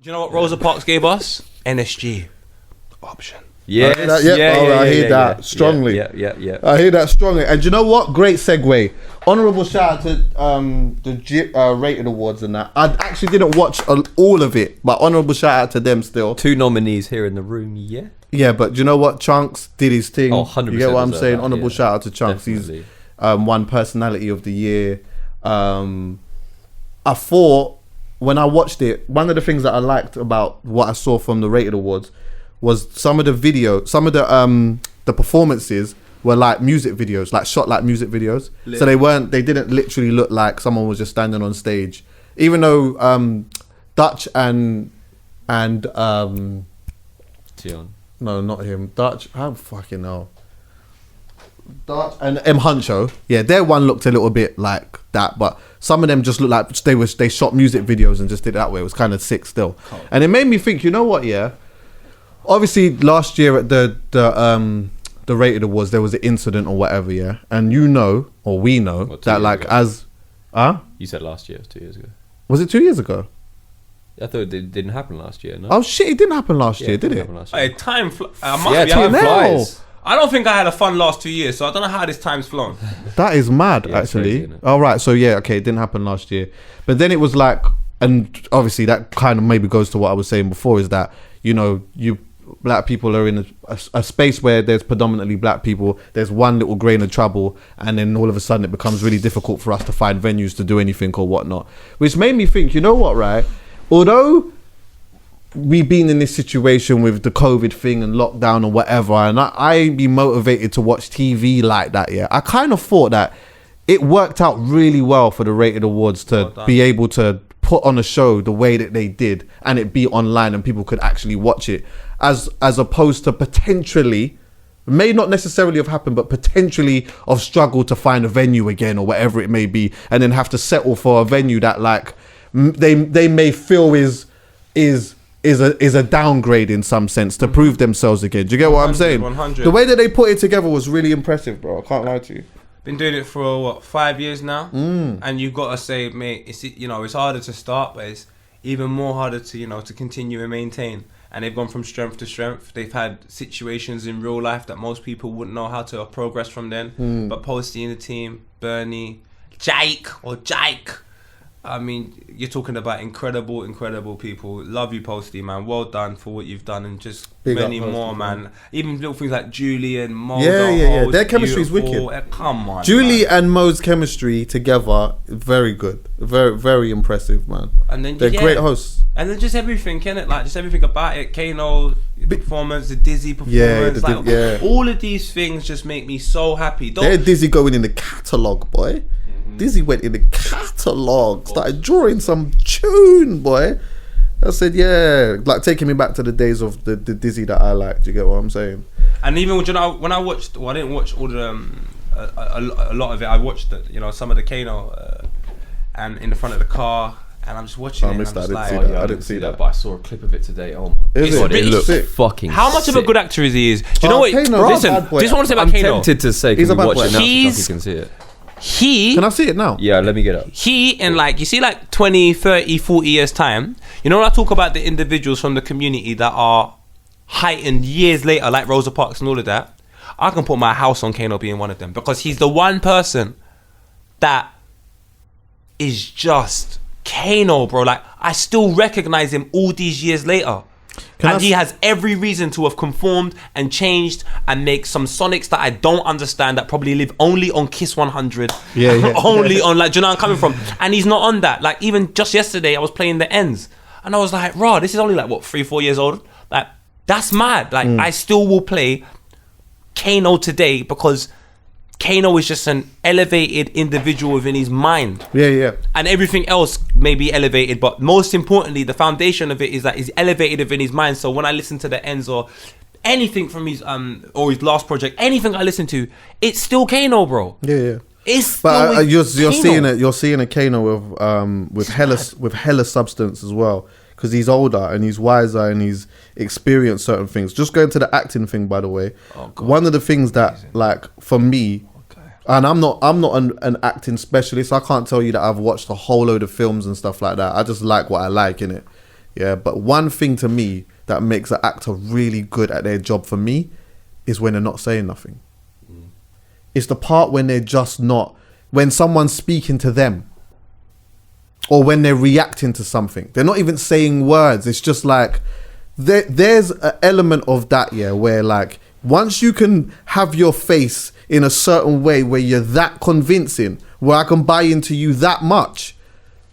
Do you know what Rosa Parks gave us? NSG. Option. Yes. I hear that strongly. Yeah. I hear that strongly. And do you know what? Great segue. Honourable shout out to the Rated Awards and that. I actually didn't watch all of it, but honourable shout out to them still. 2 nominees here in the room, yeah. Yeah, but do you know what? Chunkz did his thing. Oh, 100% You get what I'm saying? that, Honourable shout out to Chunkz. Definitely. He's won Personality of the Year. I thought when I watched it, one of the things that I liked about what I saw from the Rated Awards was some of the performances were like music videos, like shot like music videos. So they didn't literally look like someone was just standing on stage. Even though Dutch and Tion. no, not him. Dutch, how fucking hell. Dutch and M Huncho, yeah, their one looked a little bit like that, but some of them just looked like they shot music videos and just did it that way. It was kind of sick still. Cool. And it made me think, you know what, yeah? Obviously last year at the Rated Awards there was an incident or whatever, yeah? And you know, or we know, that like ago? You said last year, 2 years ago. Was it 2 years ago? I thought it didn't happen last year, no? Oh shit, it didn't happen last year, did it? Hey, time time flies. I don't think I had a fun last 2 years, so I don't know how this time's flown. That is mad, actually. Crazy, all right, so yeah, okay, it didn't happen last year. But then it was like, and obviously that kind of maybe goes to what I was saying before, is that, you know, black people are in a space where there's predominantly black people, there's one little grain of trouble, and then all of a sudden it becomes really difficult for us to find venues to do anything or whatnot. Which made me think, you know what, right? Although we've been in this situation with the COVID thing and lockdown or whatever, and I be motivated to watch TV like that, yeah, I kind of thought that it worked out really well for the Rated Awards to be able to put on a show the way that they did and it be online and people could actually watch it, as opposed to potentially, may not necessarily have happened, but potentially of struggle to find a venue again or whatever it may be, and then have to settle for a venue that like they may feel is a downgrade in some sense to prove themselves again. Do you get what I'm saying? 100. The way that they put it together was really impressive, bro. I can't lie to you. Been doing it for 5 years now, and you've got to say, mate, it's harder to start, but it's even more harder to continue and maintain. And they've gone from strength to strength. They've had situations in real life that most people wouldn't know how to progress from then. But Posty in the team, Bernie, Jake. I mean, you're talking about incredible people. Love you, Posty, man. Well done for what you've done, and just Big many Posty, more, man. Even little things like Julie and Mo. Yeah. Their chemistry's beautiful. wicked. Come on, Julie man. and Mo's chemistry together, very good. Very, very impressive, man. And then they're great hosts. And then just everything, innit? Like, just everything about it. Kano, the performance, the Dizzy performance. All of these things just make me so happy. They're Dizzy going in the catalogue, boy. Dizzy went in the catalogue, started drawing some tune, boy. I said, yeah, like taking me back to the days of the Dizzy that I liked. You get what I'm saying? And even when I watched, I didn't watch all the a lot of it. I watched some of the Kano and in the front of the car, and I'm just watching it. I didn't see that. But I saw a clip of it today. Oh my god, it looks sick. Fucking. How much sick. of a good actor is he? Do you know what? Listen, this one to say about I'm Kano. tempted to say, He's a bad watch boy. it now so you can see it. Can I see it now? Yeah, let me get up. In like, you see, like 20, 30, 40 years time, you know, when I talk about the individuals from the community that are heightened years later, like Rosa Parks and all of that, I can put my house on Kano being one of them, because he's the one person that is just Kano, bro. Like, I still recognize him all these years later. He has every reason to have conformed and changed and make some sonics that I don't understand, that probably live only on Kiss 100. Yeah. Only on, like, do you know where I'm coming from? And he's not on that. Like, even just yesterday, I was playing the ends. And I was like, raw, this is only like, what, 3-4 years old? Like, that's mad. Like, I still will play Kano today because Kano is just an elevated individual within his mind. Yeah. And everything else may be elevated, but most importantly, the foundation of it is that he's elevated within his mind. So when I listen to the ends or anything from his or his last project, anything I listen to, it's still Kano, bro. Yeah. It's but you're Kano. seeing it. You're seeing a Kano with hella substance as well, because he's older and he's wiser and he's experienced certain things. Just going to the acting thing, by the way. One of the things that, like, for me. And I'm not an acting specialist. I can't tell you that I've watched a whole load of films and stuff like that. I just like what I like, innit? yeah. But one thing to me that makes an actor really good at their job for me is when they're not saying nothing. It's the part when they're just not, when someone's speaking to them, or when they're reacting to something. They're not even saying words. It's just like, there's an element of that, yeah, where like, once you can have your face in a certain way where you're that convincing, where I can buy into you that much,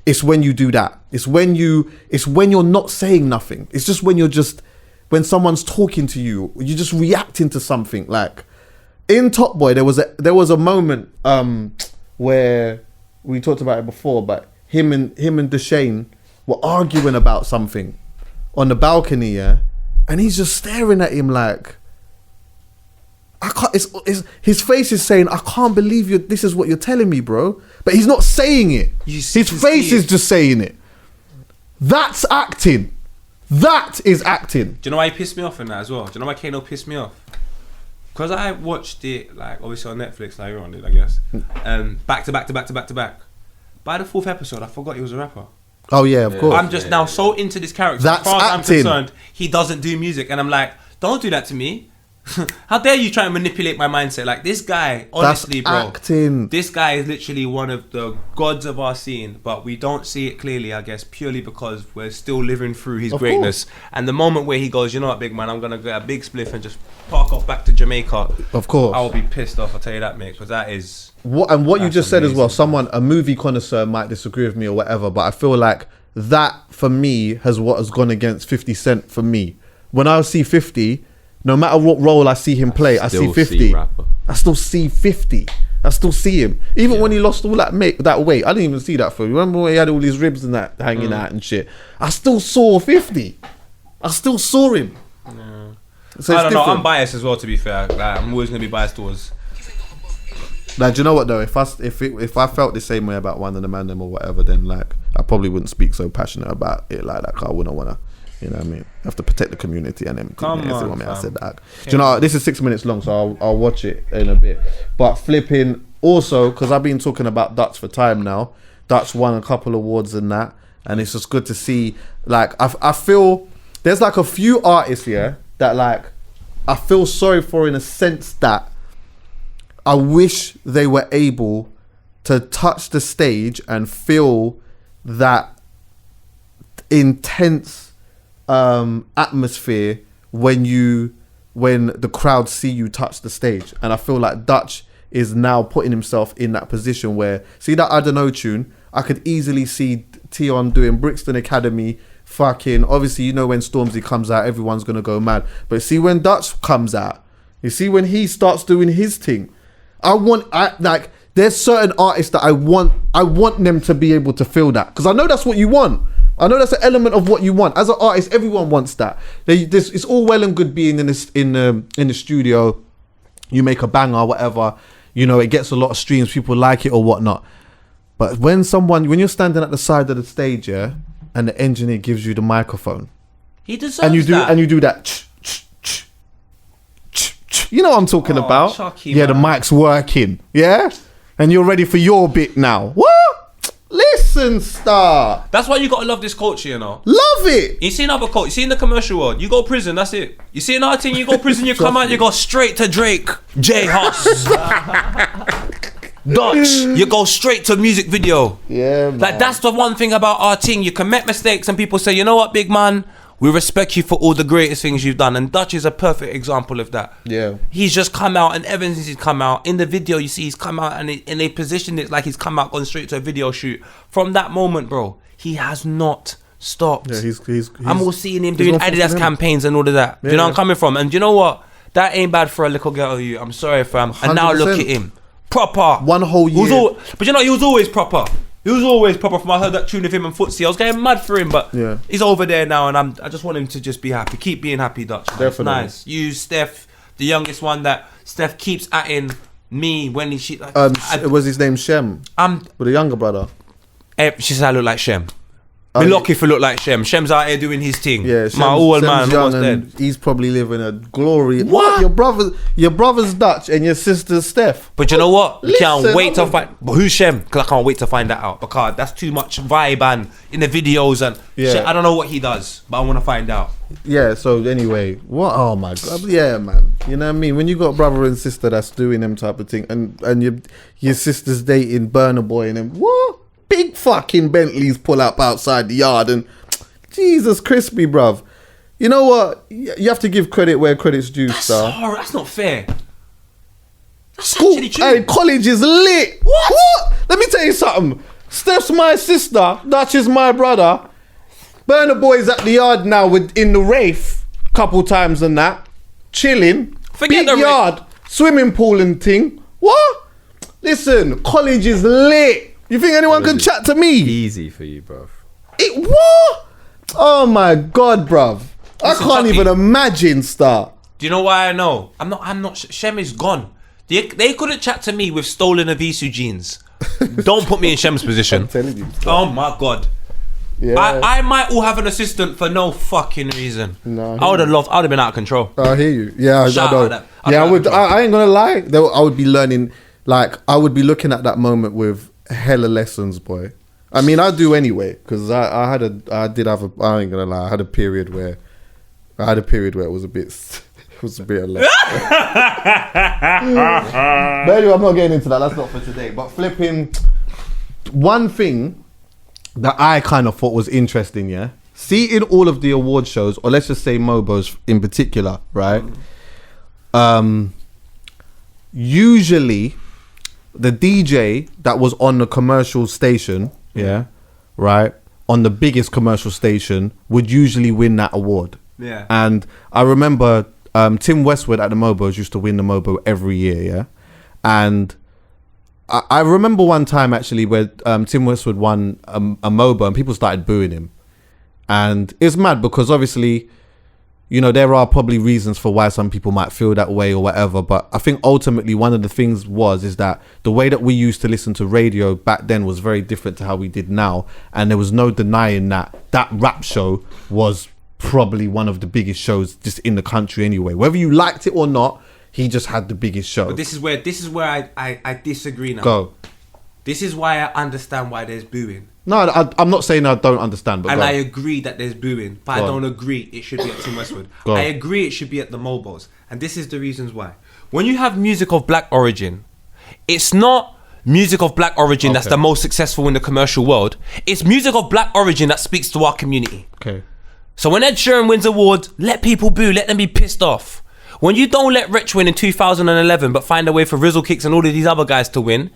it's when you do that. It's when you're not saying nothing. It's just when someone's talking to you, you're just reacting to something. Like in Top Boy, there was a moment where we talked about it before, but him and Deshane were arguing about something on the balcony, yeah, and he's just staring at him like, I can't. His face is saying, I can't believe this is what you're telling me, bro. But he's not saying it. His face is just saying it. That's acting. That is acting. Do you know why he pissed me off in that as well? Do you know why Kano pissed me off? Because I watched it, like, obviously on Netflix, like everyone did, I guess. Back to back. By the 4th episode, I forgot he was a rapper. Oh yeah, of course. I'm just now so into this character. That's as far as acting. I'm concerned, he doesn't do music, and I'm like, don't do that to me. How dare you try and manipulate my mindset? Like, this guy, honestly, that's bro, acting. This guy is literally one of the gods of our scene, but we don't see it clearly, I guess, purely because we're still living through his greatness. And the moment where he goes, you know what, big man, I'm gonna get a big spliff and just park off back to Jamaica. Of course, I will be pissed off. I'll tell you that, mate, because that is what you just said amazing. as well. A movie connoisseur might disagree with me or whatever, but I feel like that for me has gone against 50 Cent for me. When I see 50. No matter what role I see him play, I see 50. I still see 50. I still see him. Even when he lost all that weight, I didn't even see that film. Remember when he had all these ribs and that hanging out and shit? I still saw 50. I still saw him. Yeah. So I don't know. I'm biased as well, to be fair. Like, I'm always gonna be biased towards. Like, do you know what though? If I felt the same way about One of the Man them or whatever, then like I probably wouldn't speak so passionate about it like that. I wouldn't wanna. You know what I mean? I have to protect the community and them. I said that. Do you know what? This is 6 minutes long, so I'll watch it in a bit. But flipping also, because I've been talking about Dutch for time now. Dutch won a couple awards and that, and it's just good to see. Like I feel there's like a few artists here that like I feel sorry for in a sense that I wish they were able to touch the stage and feel that intense atmosphere when the crowd see you touch the stage. And I feel like Dutch is now putting himself in that position where, see that I Don't Know tune, I could easily see Tion doing Brixton Academy, fucking, obviously you know when Stormzy comes out everyone's gonna go mad, but see when Dutch comes out, you see when he starts doing his thing, like there's certain artists that I want them to be able to feel that, because I know that's what you want. I know that's an element of what you want. As an artist, everyone wants that. It's all well and good being in the studio. You make a banger, whatever. You know, it gets a lot of streams. People like it or whatnot. But when you're standing at the side of the stage, yeah, and the engineer gives you the microphone, he deserves that. And you do that. You know what I'm talking about? Chuckie, yeah, man. The mic's working. Yeah, and you're ready for your bit now. What? Listen, Star. That's why you gotta love this culture, you know. Love it. You see another culture. You see in the commercial world, you go prison. That's it. You see another thing, you go prison. You come out, you go straight to Drake, J Huss, Dutch. You go straight to music video. Yeah, man. Like that's the one thing about our thing. You can make mistakes, and people say, you know what, big man, we respect you for all the greatest things you've done. And Dutch is a perfect example of that. Yeah. He's just come out, and ever since he's come out, in the video you see he's come out and they positioned it like he's come out, gone straight to a video shoot. From that moment, bro, he has not stopped. Yeah, he's I'm all seeing him doing Adidas campaigns and all of that. Do you know where I'm coming from? And do you know what? That ain't bad for a little girl, you. I'm sorry, fam. And now look at him. Proper. One whole year. But you know, he was always proper. He was always proper. From I heard that tune of him and Footsie, I was getting mad for him, but yeah, he's over there now, and I just want him to just be happy. Keep being happy, Dutch. Definitely. Nice. You, Steph, the youngest one that Steph keeps atting me when he was his name Shem? With a younger brother. She said I look like Shem. Me lucky if you look like Shem. Shem's out here doing his thing. Yeah, my old man, young almost and dead. he's probably living a glory. What? Your brother's Dutch and your sister's Steph. But you know what? We can't Listen, wait to find. But who's Shem? Because I can't wait to find that out. Because that's too much vibe and in the videos and shit. I don't know what he does, but I want to find out. Yeah. So anyway, what? Oh my god. Yeah, man. You know what I mean? When you got a brother and sister that's doing them type of thing, and your sister's dating Burna Boy and them, what? Big fucking Bentleys pull up outside the yard and Jesus crispy, bruv. You know what? You have to give credit where credit's due, star. Sorry, that's not fair. That's School, actually true. hey, college is lit. What? Let me tell you something. Steph's my sister. Dutch is my brother. Burna Boy's at the yard now in the Wraith. Couple times and that. Chilling. Forget Big the yard. Swimming pool and thing. What? Listen, college is lit. You think anyone can chat to me? Easy for you, bruv. What? Oh my God, bruv. I Listen, can't Chuckie. even imagine, star. Do you know why I know? I'm not. Shem is gone. They couldn't chat to me with stolen Avisu jeans. Don't put me in Shem's position. I'm telling you. Oh my God. Yeah. I might all have an assistant for no fucking reason. No, I would have been out of control. I hear you. Yeah, I Shout know. out that. Yeah, I I'd would. be out of I ain't gonna lie. I would be learning. Like, I would be looking at that moment with hella lessons, boy. I mean, I do anyway, because I ain't gonna lie. I had a period where it was a bit. It was a bit of less. But anyway, I'm not getting into that. That's not for today. But flipping, one thing that I kind of thought was interesting, yeah. See, in all of the award shows, or let's just say Mobos in particular, right? Usually, the DJ that was on the commercial station, yeah, right, on the biggest commercial station, would usually win that award. Yeah. And I remember Tim Westwood at the Mobos used to win the Mobo every year, yeah. And I remember one time actually where Tim Westwood won a Mobo and people started booing him. And it's mad because obviously, you know, there are probably reasons for why some people might feel that way or whatever. But I think ultimately one of the things is that the way that we used to listen to radio back then was very different to how we did now. And there was no denying that rap show was probably one of the biggest shows just in the country anyway. Whether you liked it or not, he just had the biggest show. But this is where I disagree now. Go. This is why I understand why there's booing. No, I'm not saying I don't understand, but And go. I agree that there's booing, but I Go don't agree it should be at Tim Westwood. Go. I agree it should be at the Mobos. And this is the reasons why. When you have music of black origin, it's not music of black origin that's Okay. the most successful in the commercial world. It's music of black origin that speaks to our community. Okay. So when Ed Sheeran wins awards, let people boo, let them be pissed off. When you don't let Rich win in 2011, but find a way for Rizzle Kicks and all of these other guys to win,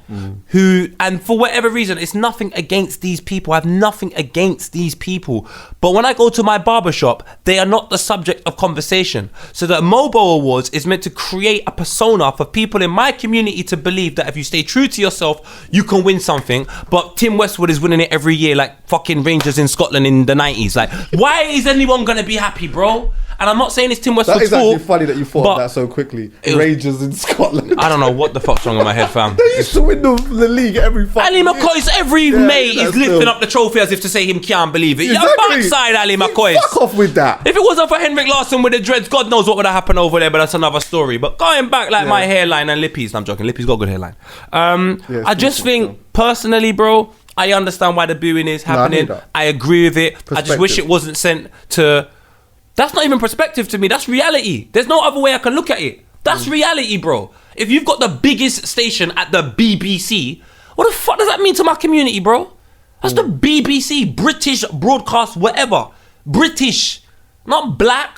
and for whatever reason, it's nothing against these people. I have nothing against these people. But when I go to my barbershop, they are not the subject of conversation. So the Mobo Awards is meant to create a persona for people in my community to believe that if you stay true to yourself, you can win something. But Tim Westwood is winning it every year like fucking Rangers in Scotland in the 90s. Like, why is anyone going to be happy, bro? And I'm not saying it's Tim That Westwood's is actually fault. funny that you thought but that so quickly. it was- Rangers in Scotland. I don't know what the fuck's wrong with my head, fam. They used to win the league every fucking Ali year. McCoy's every Yeah, mate that's is lifting still- up the trophy as if to say him can't believe it. Exactly. You're backside, Ali McCoy. Fuck off with that. If it wasn't for Henrik Larsson with the dreads, God knows what would have happened over there, but that's another story. But going back, like my hairline and Lippy's, no, I'm joking, Lippy's got a good hairline. Yeah, I just think, personally, bro, I understand why the booing is I hear happening. that. I agree with it. I just wish Perspective. it wasn't sent to... That's not even perspective to me. That's reality. There's no other way I can look at it. That's reality, bro. If you've got the biggest station at the BBC, what the fuck does that mean to my community, bro? That's the BBC, British broadcast, whatever. British, not black,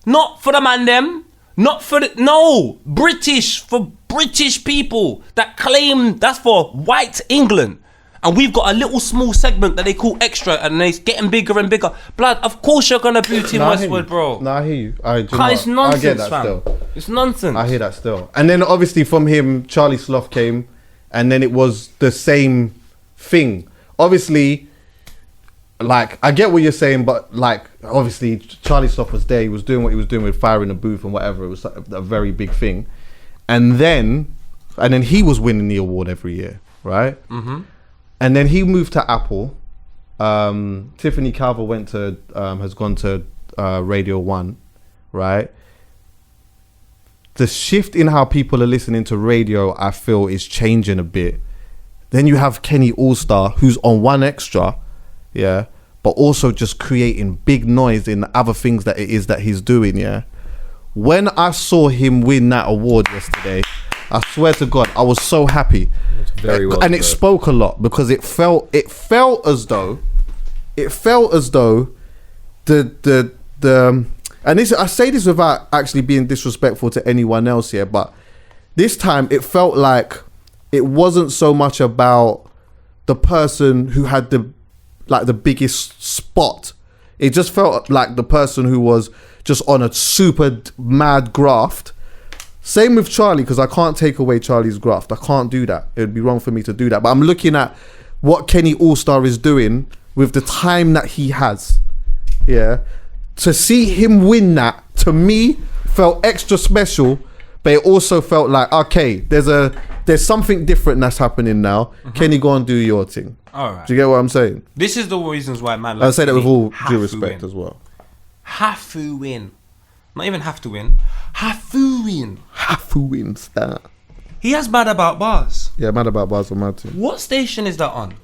not for the man them, not for the... No, British, for British people that claim that's for white England. And we've got a little small segment that they call extra, and it's getting bigger and bigger. Blood, of course you're gonna boot Tim No, I hear Westwood, you. bro. No, I hear you. It's nonsense, I get that fam. still. It's nonsense. I hear that still. And then obviously from him, Charlie Sloth came, and then it was the same thing. Obviously, like, I get what you're saying, but like, obviously Charlie Sloth was there. He was doing what he was doing with Fire in the Booth and whatever. It was a very big thing. And then he was winning the award every year, right? Mm-hmm. And then he moved to Apple, Tiffany Calver has gone to Radio 1, right? The shift in how people are listening to radio, I feel, is changing a bit. Then you have Kenny All-Star, who's on One Extra, yeah, but also just creating big noise in the other things that it is that he's doing, yeah. When I saw him win that award yesterday, I swear to God, I was so happy. Very well, and it spoke a lot, because it felt as though the and this, I say this without actually being disrespectful to anyone else here, but this time it felt like it wasn't so much about the person who had the biggest spot. It just felt like the person who was just on a super mad graft. Same with Charlie, because I can't take away Charlie's graft. I can't do that. It would be wrong for me to do that. But I'm looking at what Kenny All-Star is doing with the time that he has. Yeah. To see him win that, to me, felt extra special, but it also felt like, okay, there's something different that's happening now. Mm-hmm. Kenny, go and do your thing. All right. Do you get what I'm saying? This is the reasons why, man. I say that with all due respect as well. Have to win. Not even have to win. Have to win. Have to win, star. He has Mad About Bars. Yeah, Mad About Bars on my team. What station is that on?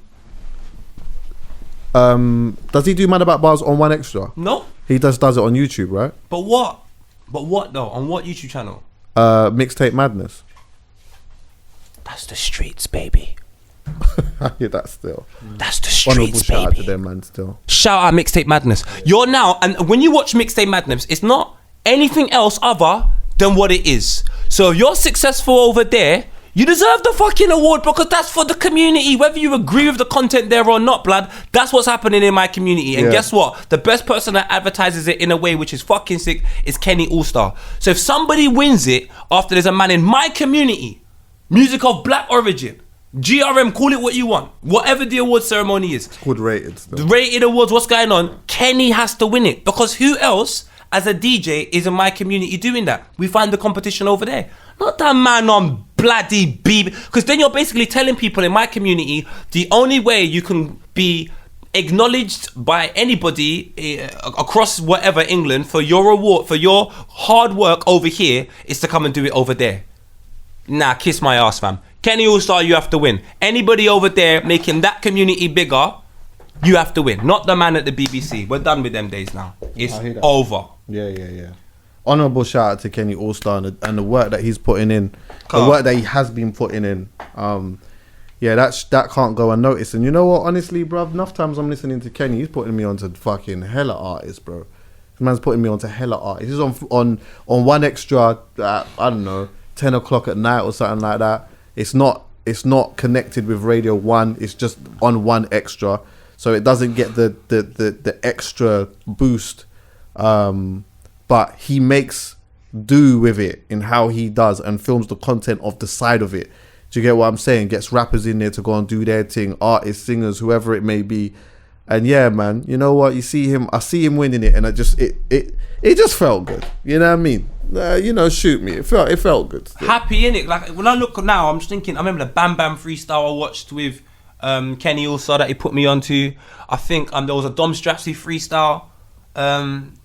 Does he do Mad About Bars on One Extra? No. He just does it on YouTube, right? But what? But what though? On what YouTube channel? Mixtape Madness. That's the streets, baby. I hear that still. That's the streets, Honourable shout out baby. to them, man, still. Shout out Mixtape Madness. You're now, and when you watch Mixtape Madness, it's not anything else other than what it is. So if you're successful over there, you deserve the fucking award, because that's for the community. Whether you agree with the content there or not, blood, that's what's happening in my community. And guess what? The best person that advertises it in a way which is fucking sick is Kenny All-Star. So if somebody wins it after there's a man in my community, music of black origin, GRM, call it what you want, whatever the award ceremony is, It's called Rated still. the rated awards, what's going on, Kenny has to win it, because who else as a DJ is in my community doing that? We find the competition over there, not that man on bloody BB, because then you're basically telling people in my community the only way you can be acknowledged by anybody across whatever England for your award, for your hard work over here, is to come and do it over there. Nah, kiss my ass, fam. Kenny All-Star, you have to win. Anybody over there making that community bigger, you have to win. Not the man at the BBC. We're done with them days now. It's over. Yeah. Honourable shout out to Kenny All-Star and the work that he's putting in. The work that he has been putting in. That can't go unnoticed. And you know what, honestly, bruv, enough times I'm listening to Kenny, he's putting me onto fucking hella artists, bro. This man's putting me onto hella artists. He's on One Extra, I don't know, 10 o'clock at night or something like that. It's not connected with Radio 1. It's just on One Extra, so it doesn't get the extra boost. But he makes do with it in how he does and films the content of the side of it. Do you get what I'm saying? Gets rappers in there to go and do their thing, artists, singers, whoever it may be. And yeah, man, you know what? I see him winning it, and it just felt good. You know what I mean? Shoot me. It felt good. Still. Happy innit? Like when I look now, I'm just thinking. I remember the Bam Bam freestyle I watched with Kenny All-Star that he put me onto. I think there was a Dom Strapsy freestyle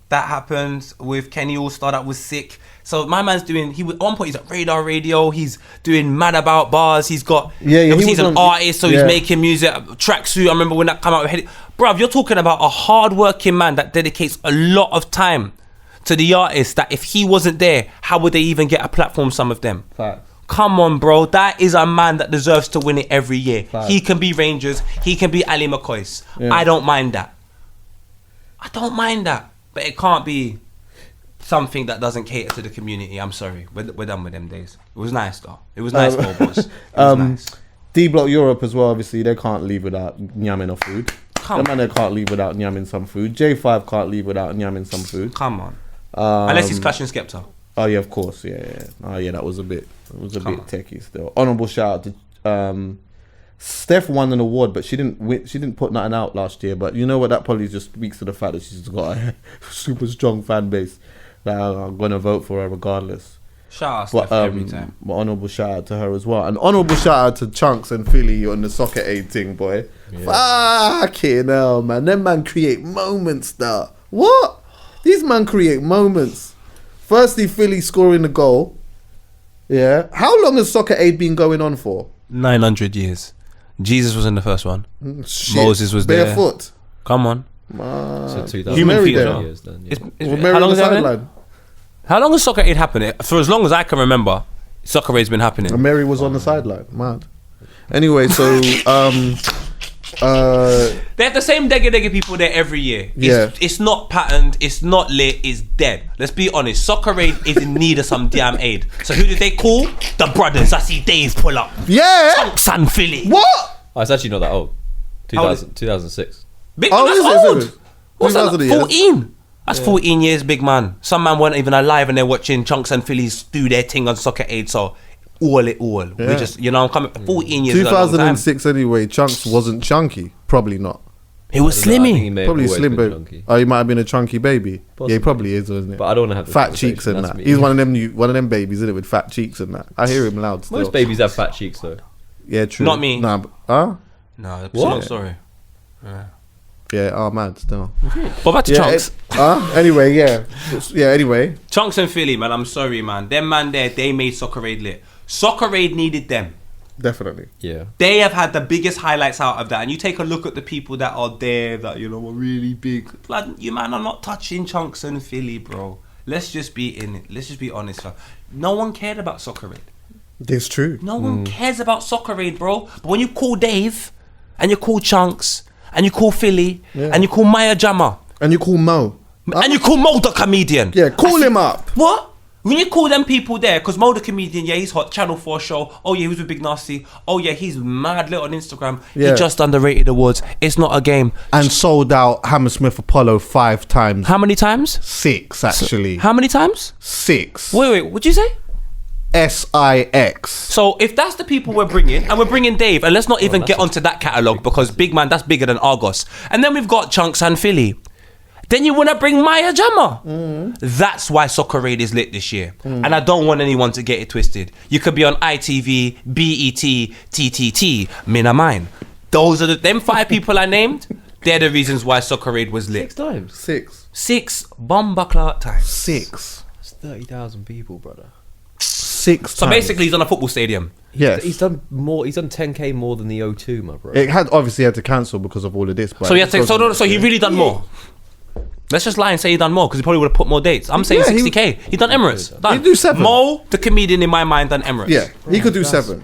that happened with Kenny All-Star that was sick. So my man's doing. At one point he's at Radar Radio. He's doing Mad About Bars. He's got. He's an artist, so he's making music. Tracksuit. I remember when that came out. Bruv, you're talking about a hard-working man that dedicates a lot of time to the artist, that if he wasn't there, how would they even get a platform, some of them? Facts. Come on, bro. That is a man that deserves to win it every year. Facts. He can be Rangers. He can be Ali McCoy's. Yeah. I don't mind that. But it can't be something that doesn't cater to the community. I'm sorry. We're done with them days. It was nice, though. It was nice, boss. It was nice. D-Block Europe as well, obviously, they can't leave without nyamming of food. They can't leave without nyamming some food. J5 can't leave without nyamming some food. Come on. Unless he's clashing Skepta. Oh yeah, of course, yeah. Oh yeah, that was a bit techie still. Honourable shout out to Steph won an award, but she didn't win. She didn't put nothing out last year. But you know what? That probably just speaks to the fact that she's got a super strong fan base that I'm gonna vote for her regardless. Shout out But Steph every time. honourable shout out to her as well. And honourable shout out to Chunkz and Philly on the soccer aid thing, boy. Fucking hell, man. Them man create moments, though. What? These man create moments. Firstly, Philly scoring the goal. Yeah. How long has soccer aid been going on for? 900 years. Jesus was in the first one. Shit. Moses was there. Barefoot. Come on. So 2000 Human feet there. years then. Yeah. Was Mary How on long the is that? sideline? How long has soccer aid happening? For as long as I can remember, soccer aid's been happening. And Mary was on the sideline. Mad. Anyway, so They have the same deggy people there every year. It's not patterned, it's not lit, it's dead. Let's be honest, soccer aid is in need of some damn aid. So who did they call? The brothers. I see Dave pull up. yeah. Chunkz and Philly. What? Oh, it's actually not that old. How old is 2006. Big Oh, man, is that's it? old. Is it? What's that? 2000 years. 14. That's 14 years, big man. Some man weren't even alive and they're watching Chunkz and Phillies do their thing on soccer aid. So all. We just, I'm coming. 14 years. 2006 anyway. Chunkz wasn't chunky. Probably not. He was slimmy. Probably slim, but he might have been a chunky baby. Possibly. Yeah, he probably is, wasn't it? But I don't want to have the fat conversation, cheeks and that's that. me. He's one of them babies, isn't it, with fat cheeks and that. I hear him loud still. Most babies have fat cheeks though. Yeah, true. Not me. Nah, no, No, it's What? not sorry. yeah, mad still. What about the Chunkz? Anyway, yeah. Anyway, Chunkz and Philly, man. I'm sorry, man. Them man there, they made soccer aid lit. Soccer aid needed them. definitely. Yeah. They have had the biggest highlights out of that. And you take a look at the people that are there that, are really big. Like, you man are not touching Chunkz and Philly, bro. Let's just be in it. Let's just be honest, fam. No one cared about soccer aid. It's true. No one cares about soccer aid, bro. But when you call Dave, and you call Chunkz, and you call Philly, and you call Maya Jama, And you call Mo. and you call Mo the comedian. Yeah, call him up. What? When you call them people there, because Mo the comedian, yeah, he's hot, Channel 4 show. Oh yeah, he was with Big Nasty. Oh yeah, he's mad lit on Instagram. Yeah. He just underrated awards. It's not a game. And sold out Hammersmith Apollo 5 times. How many times? 6, actually. How many times? 6. Wait, what'd you say? SIX. So if that's the people we're bringing, and we're bringing Dave, and let's not even get onto that catalogue because big man, that's bigger than Argos. And then we've got Chunkz and Philly. Then you want to bring Maya Jama. That's why Soccer Aid is lit this year. And I don't want anyone to get it twisted. You could be on ITV, BET, TTT, Mina Mine. Those are them 5 people I named. They're the reasons why Soccer Aid was lit. 6 times. 6. 6 bomba clock times. 6. That's 30,000 people, brother. 6 So times. basically he's on a football stadium. Yes. He's done more. He's done 10k more than the O2, my bro. It had obviously had to cancel because of all of this. But So he really done more. Let's just lie and say he done more because he probably would have put more dates. I'm saying Yeah, 60k. He done Emirates. Done. He'd do 7. Mo, the comedian in my mind, done Emirates. Yeah, he could do 7.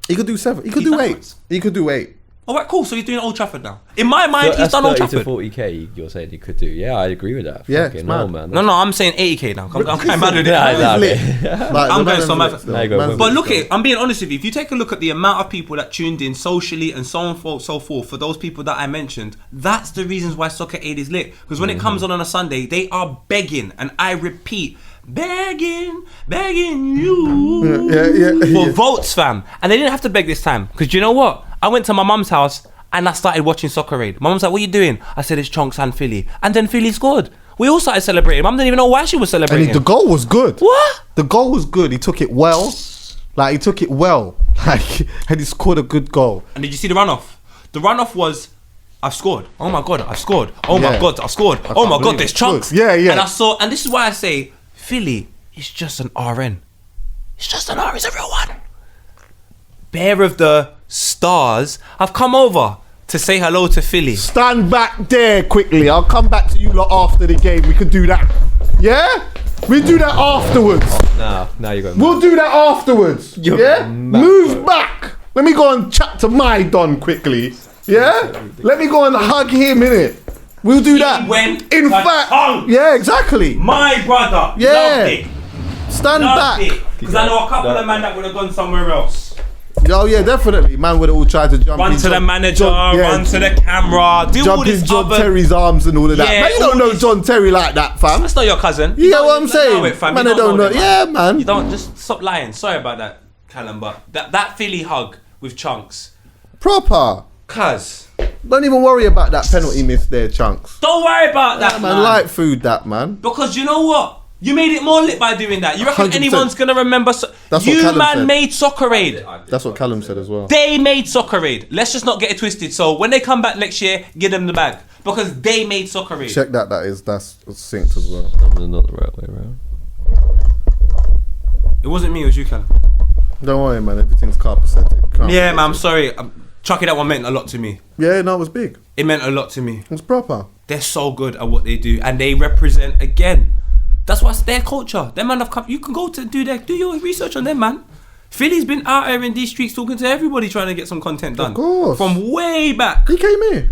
He could do 7. He could He's do done 8. Emirates. He could do 8. All right, cool. So he's doing Old Trafford now. In my mind, he's That's done Old 30 to Trafford. 40k. You're saying he could do. Yeah, I agree with that. Yeah, Fucking it's hell, mad. man. No, I'm saying 80k now. I'm kind of mad with it. Yeah, He's lit. Like, I'm the going man's so mad. lit still. There you go. Man's But lit look, still. I'm being honest with you. If you take a look at the amount of people that tuned in socially and so on so forth for those people that I mentioned, that's the reasons why Soccer Aid is lit. Because when it comes on a Sunday, they are begging, and I repeat, begging you for votes, fam. And they didn't have to beg this time. Because you know what? I went to my mum's house and I started watching Soccer Aid. My mum's like, what are you doing? I said, it's Chunkz and Philly. And then Philly scored. We all started celebrating. Mum didn't even know why she was celebrating. And the goal was good. What? The goal was good. He took it well. Like, he took it well. Like, and he scored a good goal. And did you see the runoff? The runoff was, I've scored. Oh my God, I've scored. Oh my Yeah. God, I've scored. Oh my God, believe there's it. Chunkz. Good. Yeah. And I saw, and this is why I say, Philly is just an RN. It's just an R, he's a real one. Bear of the Stars have come over to say hello to Philly. Stand back there quickly. I'll come back to you lot after the game. We could do that. Yeah? We do that afterwards. Now you're going. We'll do that afterwards. You're Yeah? mad, Move back. Let me go and chat to my Don quickly. Yeah? Let me go and hug him, innit? We'll do that. went In for fact, Chunkz. yeah, exactly. My brother, Yeah. loved it. Stand Loved back. it. Because I know a couple of men that would have gone somewhere else. Oh yeah, definitely. Man would have all tried to jump Run in to the John- manager, John- yeah, run to the camera, do all jump this in John other... Terry's arms and all of that. Yeah, Man, you don't all know this- John Terry like that, fam. That's not your cousin. You get what I'm Know saying? it, fam. Man, You I don't know. them, Yeah, man. You don't, just stop lying. Sorry about that, Callum, but that Philly hug with Chunkz. Proper. Cuz, Don't even worry about that penalty miss there, Chunkz. don't worry about that, Man, man. light food, that man. Because you know what? You made it more lit by doing that. You reckon 100%. anyone's gonna remember? That's what You Callum man said. made Soccer Aid. That's what Callum said as well. They made Soccer Aid. Let's just not get it twisted. So when they come back next year, give them the bag because they made Soccer Aid. Check that. That's synced as well. Not the right way around. It wasn't me. It was you, Callum. Don't worry, man. Everything's carpeted. Yeah, man. I'm sorry. Chuckie, that one meant a lot to me. Yeah, no, it was big. It meant a lot to me. It was proper. They're so good at what they do, and they represent again. That's what's their culture. Them man have come. You can go to do your research on them, man. Philly's been out here in these streets talking to everybody, trying to get some content done. Of course. From way back. He came here.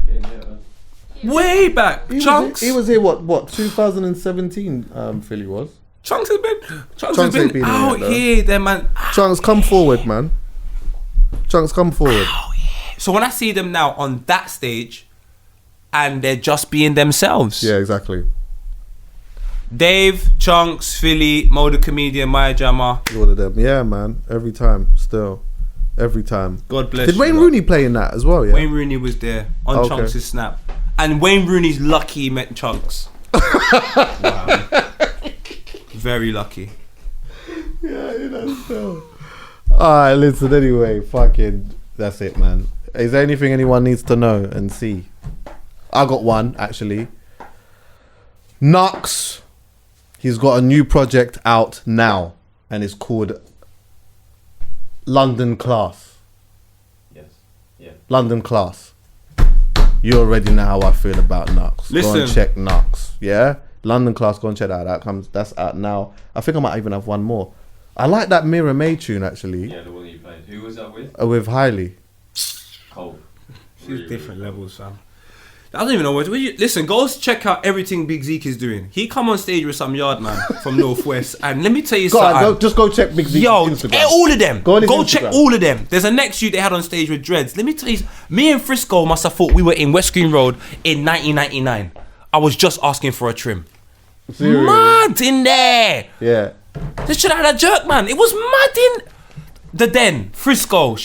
Way back. Chunkz. He was here. What? 2017. Philly was. Chunkz has ain't been been out here, here, there, man. Chunkz, come forward, man. Chunkz, come forward. So when I see them now on that stage, and they're just being themselves. Yeah, exactly. Dave, Chunkz, Philly, Mo the Comedian, Maya Jammer. All of them. Yeah, man. Every time. Still. Every time. God bless Did you. Wayne Rooney play in that as well, yeah? Wayne Rooney was there on Okay. Chunkz' snap. And Wayne Rooney's lucky he met Chunkz. Wow. Very lucky. Yeah, you know, still. Alright, listen, anyway, fucking, that's it, man. Is there anything anyone needs to know and see? I got one, actually. Nux, he's got a new project out now, and it's called London Class. Yes. Yeah. London Class. You already know how I feel about Nux. Go Listen. and check Nux, yeah? London Class, go and check that out. That's out now. I think I might even have one more. I like that Mirror May tune, actually. Yeah, the one you played. Who was that with? With Hailey. Cold. She's different levels, fam. I don't even know what. Listen, go check out everything Big Zeke is doing. He come on stage with some yard man from Northwest, and let me tell you something. Just go check Big Zeke's Yo, Instagram. all of them. Go on his Go Instagram. check all of them. There's a next shoot they had on stage with dreads. Let me tell you, me and Frisco must have thought we were in West Green Road in 1999. I was just asking for a trim. Serious? Mad in there. Yeah. They should have had a jerk, man. It was mad in the den. Frisco.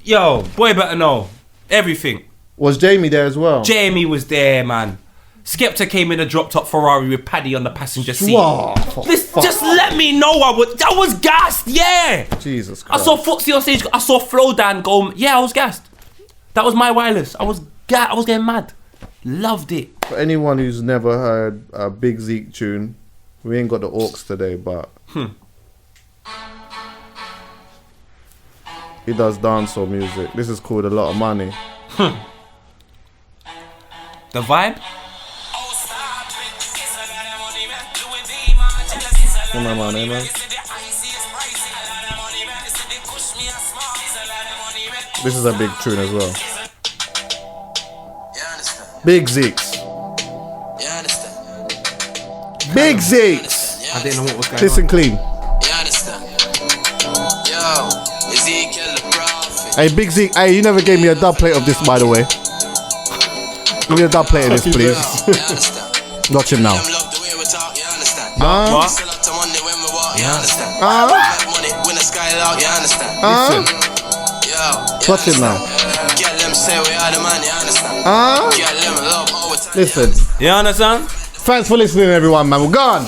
Yo, boy better know. Everything. Was Jamie there as well? Jamie was there, man. Skepta came in a drop top Ferrari with Paddy on the passenger seat. Whoa, Just let me know I was gassed, yeah. Jesus I Christ. saw Foxy on stage. I saw Flowdan go. Yeah, I was gassed. That was my wireless. I was getting mad. Loved it. For anyone who's never heard a Big Zeke tune, we ain't got the orcs today, but he does dancehall music. This is called A Lot of Money. The vibe. Come on, man, man. This is a big tune as well. Big Zeeks. Big Zeeks. I didn't know what was going Listen clean. Hey, Big Zeke. Hey, you never gave me a dub plate of this, by the way. Give me a dub plate of this, please. Watch him now. What? Watch him now. Listen. You understand? Thanks for listening, everyone, man. We're gone.